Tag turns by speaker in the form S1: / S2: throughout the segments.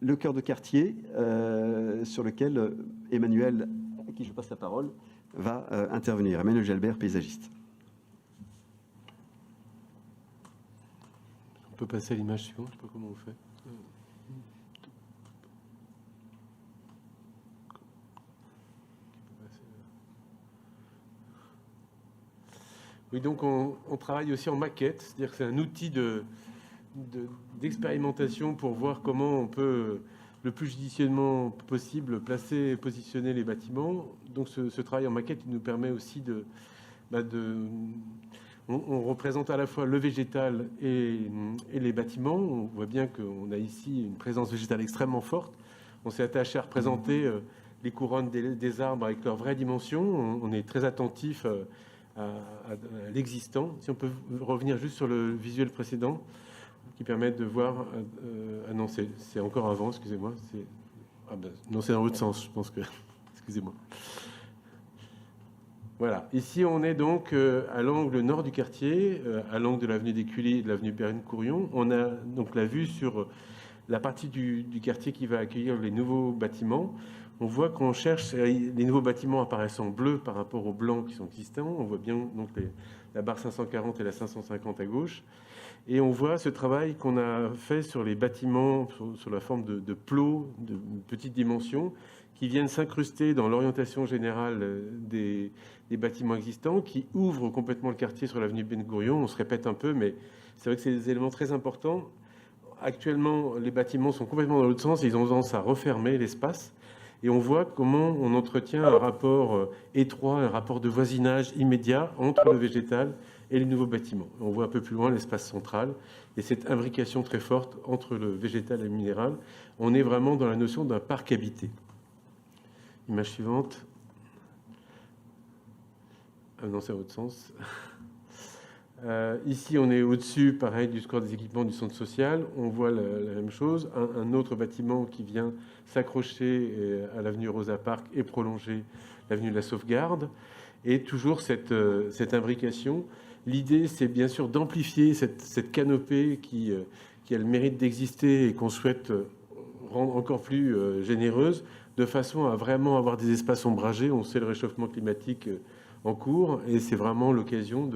S1: le cœur de quartier sur lequel Emmanuel, à qui je passe la parole, va intervenir. Emmanuel Jalbert, paysagiste.
S2: On peut passer à l'image suivante, je ne sais pas comment on fait. Oui, donc on travaille aussi en maquette, c'est-à-dire que c'est un outil d'expérimentation pour voir comment on peut, le plus judicieusement possible, placer et positionner les bâtiments. Donc ce travail en maquette il nous permet aussi on représente à la fois le végétal et les bâtiments. On voit bien qu'on a ici une présence végétale extrêmement forte. On s'est attaché à représenter les couronnes des arbres avec leurs vraies dimensions. On est très attentif à l'existant. Si on peut revenir juste sur le visuel précédent, qui permet de voir... ah non, c'est encore avant, excusez-moi. Non, c'est dans l'autre sens, je pense que... Excusez-moi. Voilà. Ici, on est donc à l'angle nord du quartier, à l'angle de l'avenue d'Écully et de l'avenue Bérine-Courion. On a donc la vue sur la partie du quartier qui va accueillir les nouveaux bâtiments. On voit qu'on cherche les nouveaux bâtiments apparaissent en bleu par rapport aux blancs qui sont existants. On voit bien donc la barre 540 et la 550 à gauche. Et on voit ce travail qu'on a fait sur les bâtiments sur la forme de plots de petite dimension qui viennent s'incruster dans l'orientation générale des bâtiments existants, qui ouvrent complètement le quartier sur l'avenue Ben-Gurion. On se répète un peu, mais c'est vrai que c'est des éléments très importants. Actuellement, les bâtiments sont complètement dans l'autre sens. Ils ont tendance à refermer l'espace. Et on voit comment on entretient un rapport étroit, un rapport de voisinage immédiat entre le végétal et les nouveaux bâtiments. On voit un peu plus loin l'espace central et cette imbrication très forte entre le végétal et le minéral. On est vraiment dans la notion d'un parc habité. Image suivante. Ah non, c'est à l'autre sens. Ici, on est au-dessus, pareil, du score des équipements du centre social. On voit la même chose. Un autre bâtiment qui vient s'accrocher à l'avenue Rosa Parks et prolonger l'avenue de la Sauvegarde. Et toujours cette imbrication. L'idée, c'est bien sûr d'amplifier cette canopée qui a le mérite d'exister et qu'on souhaite rendre encore plus généreuse, de façon à vraiment avoir des espaces ombragés. On sait le réchauffement climatique en cours et c'est vraiment l'occasion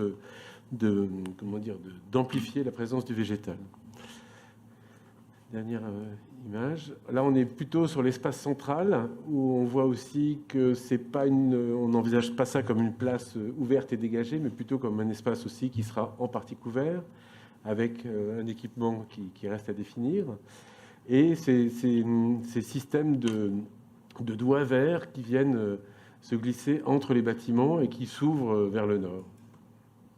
S2: d'amplifier la présence du végétal. Dernière image. Là, on est plutôt sur l'espace central où on voit aussi que on n'envisage pas ça comme une place ouverte et dégagée, mais plutôt comme un espace aussi qui sera en partie couvert avec un équipement qui reste à définir. Et ces systèmes de doigts verts qui viennent se glisser entre les bâtiments et qui s'ouvrent vers le nord.